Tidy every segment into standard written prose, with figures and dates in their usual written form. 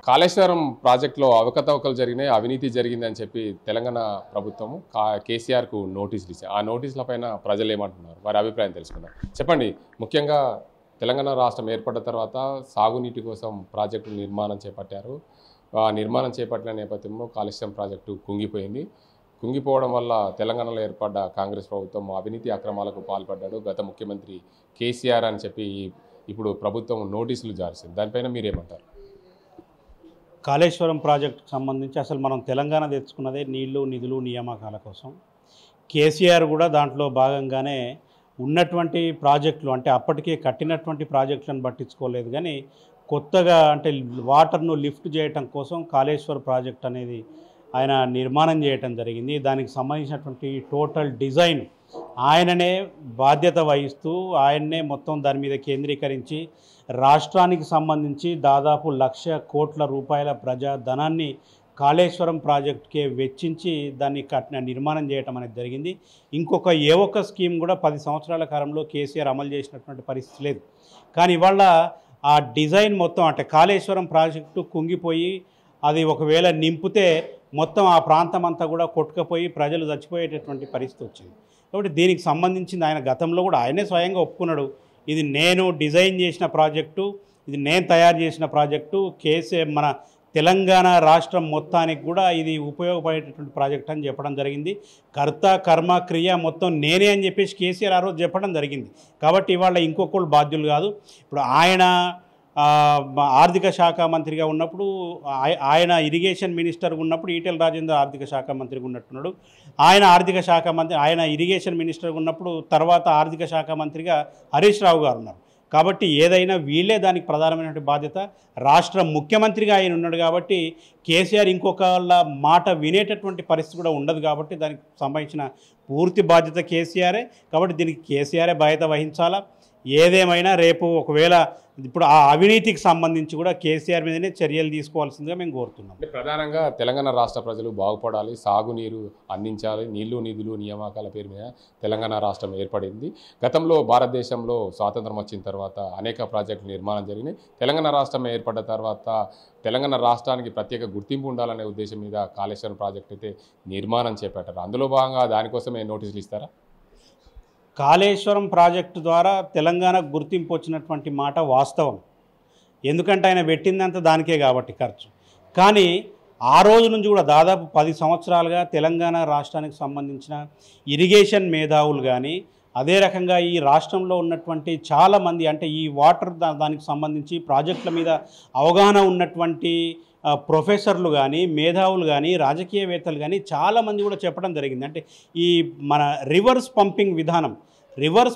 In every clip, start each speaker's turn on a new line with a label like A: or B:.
A: కాళేశ్వరం ప్రాజెక్టులో అవకతవకలు జరిగినాయి, అవినీతి జరిగిందని చెప్పి తెలంగాణ ప్రభుత్వము కేసీఆర్కు నోటీసులు ఇచ్చారు. ఆ నోటీసులపైన ప్రజలు ఏమంటున్నారు, వారి అభిప్రాయం తెలుసుకుందాం. చెప్పండి, ముఖ్యంగా తెలంగాణ రాష్ట్రం ఏర్పడ్డ తర్వాత సాగునీటి కోసం ప్రాజెక్టు నిర్మాణం చేపట్టారు. ఆ నిర్మాణం చేపట్టిన నేపథ్యంలో కాళేశ్వరం ప్రాజెక్టు కుంగిపోయింది. కుంగిపోవడం వల్ల తెలంగాణలో ఏర్పడ్డ కాంగ్రెస్ ప్రభుత్వం అవినీతి అక్రమాలకు పాల్పడ్డాడు గత ముఖ్యమంత్రి కేసీఆర్ అని చెప్పి ఇప్పుడు ప్రభుత్వం నోటీసులు జారీ చేసింది. దానిపైన మీరేమంటారు?
B: కాళేశ్వరం ప్రాజెక్టుకు సంబంధించి అసలు మనం తెలంగాణ తెచ్చుకున్నదే నీళ్లు, నిధులు, నియామకాల కోసం. కేసీఆర్ కూడా దాంట్లో భాగంగానే ఉన్నటువంటి ప్రాజెక్టులు, అంటే అప్పటికే కట్టినటువంటి ప్రాజెక్టులను పట్టించుకోలేదు, కానీ కొత్తగా అంటే వాటర్ను లిఫ్ట్ చేయటం కోసం కాళేశ్వరం ప్రాజెక్ట్ అనేది ఆయన నిర్మాణం చేయటం జరిగింది. దానికి సంబంధించినటువంటి టోటల్ డిజైన్ ఆయననే బాధ్యత వహిస్తూ ఆయన్నే మొత్తం దాని మీద కేంద్రీకరించి రాష్ట్రానికి సంబంధించి దాదాపు 1,00,000 కోట్ల రూపాయల ప్రజాధనాన్ని కాళేశ్వరం ప్రాజెక్టుకే వెచ్చించి దాన్ని నిర్మాణం చేయటం అనేది జరిగింది. ఇంకొక ఏ ఒక్క స్కీమ్ కూడా 10 సంవత్సరాల కాలంలో కేసీఆర్ అమలు చేసినటువంటి పరిస్థితి లేదు. కానీ ఇవాళ ఆ డిజైన్ మొత్తం, అంటే కాళేశ్వరం ప్రాజెక్టు కుంగిపోయి అది ఒకవేళ నింపితే మొత్తం ఆ ప్రాంతం అంతా కూడా కొట్టుకుపోయి ప్రజలు చచ్చిపోయేటటువంటి పరిస్థితి వచ్చింది. కాబట్టి దీనికి సంబంధించింది ఆయన గతంలో కూడా ఆయనే స్వయంగా ఒప్పుకున్నాడు, ఇది నేను డిజైన్ చేసిన ప్రాజెక్టు, ఇది నేను తయారు చేసిన ప్రాజెక్టు, మన తెలంగాణ రాష్ట్రం మొత్తానికి కూడా ఇది ఉపయోగపడేటటువంటి ప్రాజెక్ట్ అని చెప్పడం జరిగింది. కర్త కర్మ క్రియ మొత్తం నేనే అని చెప్పేసి కేసీఆర్ ఆ రోజు చెప్పడం జరిగింది. కాబట్టి ఇవాళ ఇంకొకళ్ళు బాధ్యులు కాదు. ఇప్పుడు ఆయన ఆర్థిక శాఖ మంత్రిగా ఉన్నప్పుడు, ఆయన ఇరిగేషన్ మినిస్టర్ ఉన్నప్పుడు ఈటెల రాజేందర్ ఆర్థిక శాఖ మంత్రిగా ఉన్నట్టున్నాడు. ఆయన ఇరిగేషన్ మినిస్టర్గా ఉన్నప్పుడు తర్వాత ఆర్థిక శాఖ మంత్రిగా హరీష్ రావు గారు ఉన్నారు. కాబట్టి ఏదైనా వీళ్ళే దానికి ప్రధానమైనటువంటి బాధ్యత. రాష్ట్ర ముఖ్యమంత్రిగా ఆయన ఉన్నాడు కాబట్టి కేసీఆర్ ఇంకొకళ్ళ మాట వినేటటువంటి పరిస్థితి కూడా ఉండదు. కాబట్టి దానికి సంబంధించిన పూర్తి బాధ్యత కేసీఆరే. కాబట్టి దీనికి కేసీఆరే బాధ్యత వహించాలా. ఏదేమైనా రేపు ఒకవేళ ఇప్పుడు ఆ అవినీతికి సంబంధించి కూడా కేసీఆర్ మీదనే చర్యలు తీసుకోవాల్సిందిగా మేము కోరుతున్నాం.
A: ప్రధానంగా తెలంగాణ రాష్ట్ర ప్రజలు బాగుపడాలి, సాగునీరు అందించాలి, నీళ్లు నిధులు నియామకాల పేరు మీద తెలంగాణ రాష్ట్రం ఏర్పడింది. గతంలో భారతదేశంలో స్వాతంత్రం వచ్చిన తర్వాత అనేక ప్రాజెక్టులు నిర్మాణం జరిగినాయి. తెలంగాణ రాష్ట్రం ఏర్పడ్డ తర్వాత తెలంగాణ రాష్ట్రానికి ప్రత్యేక గుర్తింపు ఉండాలనే ఉద్దేశం మీద కాళేశ్వరం ప్రాజెక్టు అయితే నిర్మాణం చేపట్టారు. అందులో భాగంగా దానికోసమే నోటీసులు ఇస్తారా?
B: కాళేశ్వరం ప్రాజెక్టు ద్వారా తెలంగాణకు గుర్తింపు వచ్చినటువంటి మాట వాస్తవం. ఎందుకంటే ఆయన పెట్టిందంతా దానికే కాబట్టి ఖర్చు. కానీ ఆ రోజు నుంచి కూడా దాదాపు 10 సంవత్సరాలుగా తెలంగాణ రాష్ట్రానికి సంబంధించిన ఇరిగేషన్ మేధావులు కానీ, అదే రకంగా ఈ రాష్ట్రంలో ఉన్నటువంటి చాలామంది, అంటే ఈ వాటర్ దానికి సంబంధించి ప్రాజెక్టుల మీద అవగాహన ఉన్నటువంటి ప్రొఫెసర్లు కానీ, మేధావులు కానీ, రాజకీయవేత్తలు కానీ చాలామంది కూడా చెప్పడం జరిగింది. అంటే ఈ మన రివర్స్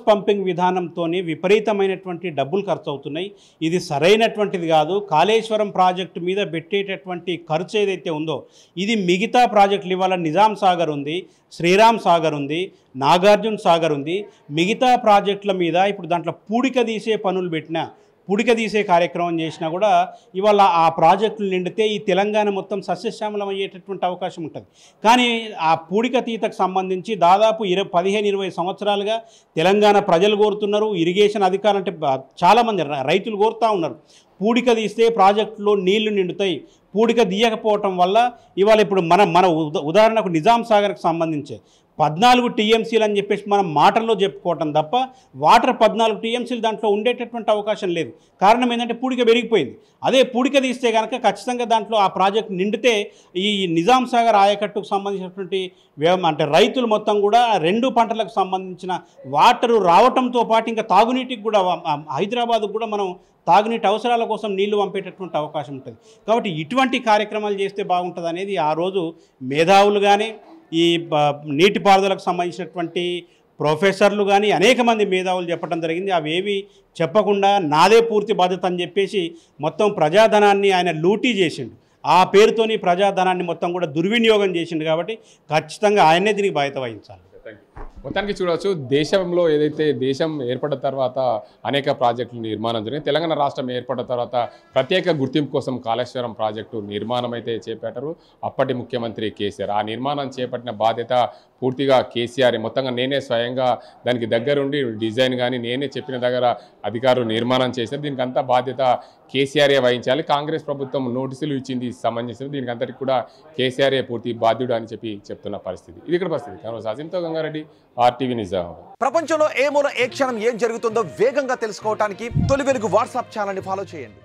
B: పంపింగ్ విధానంతో విపరీతమైనటువంటి డబ్బులు ఖర్చు అవుతున్నాయి. ఇది సరైనటువంటిది కాదు. కాళేశ్వరం ప్రాజెక్టు మీద పెట్టేటటువంటి ఖర్చు ఏదైతే ఉందో ఇది మిగతా ప్రాజెక్టులు, ఇవాళ నిజాం సాగర్ ఉంది, శ్రీరామ్ సాగర్ ఉంది, నాగార్జున సాగర్ ఉంది, మిగతా ప్రాజెక్టుల మీద ఇప్పుడు దాంట్లో పూడిక తీసే కార్యక్రమం చేసినా కూడా ఇవాళ ఆ ప్రాజెక్టులు నిండితే ఈ తెలంగాణ మొత్తం సస్యశ్యామలం అయ్యేటటువంటి అవకాశం ఉంటుంది. కానీ ఆ పూడిక తీతకు సంబంధించి దాదాపు 15-20 సంవత్సరాలుగా తెలంగాణ ప్రజలు కోరుతున్నారు, ఇరిగేషన్ అధికారులు అంటే చాలామంది రైతులు కోరుతూ ఉన్నారు. పూడిక తీస్తే ప్రాజెక్టులో నీళ్లు నిండుతాయి. పూడిక తీయకపోవటం వల్ల ఇవాళ ఇప్పుడు మన ఉదాహరణకు నిజాం సాగర్కి సంబంధించి 14 టీఎంసీలు అని చెప్పేసి మనం మాటల్లో చెప్పుకోవటం తప్ప వాటర్ 14 టీఎంసీలు దాంట్లో ఉండేటటువంటి అవకాశం లేదు. కారణం ఏంటంటే పూడిక పెరిగిపోయింది. అదే పూడిక తీస్తే కనుక ఖచ్చితంగా దాంట్లో ఆ ప్రాజెక్ట్ నిండితే ఈ నిజాం సాగర్ ఆయకట్టుకు సంబంధించినటువంటి అంటే రైతులు మొత్తం కూడా 2 పంటలకు సంబంధించిన వాటరు రావటంతో పాటు ఇంకా తాగునీటికి కూడా హైదరాబాద్కు కూడా మనం తాగునీటి అవసరాల కోసం నీళ్లు పంపేటటువంటి అవకాశం ఉంటుంది. కాబట్టి ఇటువంటి కార్యక్రమాలు చేస్తే బాగుంటుంది అనేది ఆ రోజు మేధావులు కానీ, ఈ నీటిపారుదలకు సంబంధించినటువంటి ప్రొఫెసర్లు కానీ అనేక మంది మేధావులు చెప్పడం జరిగింది. అవేవి చెప్పకుండా నాదే పూర్తి బాధ్యత అని చెప్పేసి మొత్తం ప్రజాధనాన్ని ఆయన లూటీ చేసిండు. ఆ పేరుతోని ప్రజాధనాన్ని మొత్తం కూడా దుర్వినియోగం చేసిండు. కాబట్టి ఖచ్చితంగా ఆయనే దీనికి బాధ్యత వహించాలి.
A: Thank you. మొత్తానికి చూడవచ్చు దేశంలో ఏదైతే దేశం ఏర్పడిన తర్వాత అనేక ప్రాజెక్టులు నిర్మాణం జరిగింది. తెలంగాణ రాష్ట్రం ఏర్పడిన తర్వాత ప్రత్యేక గుర్తింపు కోసం కాళేశ్వరం ప్రాజెక్టు నిర్మాణం అయితే చేపట్టారు అప్పటి ముఖ్యమంత్రి కేసీఆర్. ఆ నిర్మాణం చేపట్టిన బాధ్యత పూర్తిగా కేసీఆర్. మొత్తంగా నేనే స్వయంగా దానికి దగ్గరుండి డిజైన్ కానీ నేనే చెప్పిన దగ్గర అధికారులు నిర్మాణం చేశారు. దీనికి అంతా బాధ్యత కేసీఆర్ఏ వహించాలి. కాంగ్రెస్ ప్రభుత్వం నోటీసులు ఇచ్చింది సంబంధించిన దీనికి అంతటికి కూడా కేసీఆర్ఏ పూర్తి బాధ్యుడు అని చెప్తున్న పరిస్థితి. ఇది ఇక్కడ పరిస్థితి. అజింతో గంగారెడ్డి, RTV నిజామాబాద్.
C: ప్రపంచంలో ఏ మూల ఏ క్షణం ఏం జరుగుతుందో వేగంగా తెలుసుకోవడానికి తొలి వెలుగు వాట్సాప్ ఛానల్ని ఫాలో చేయండి.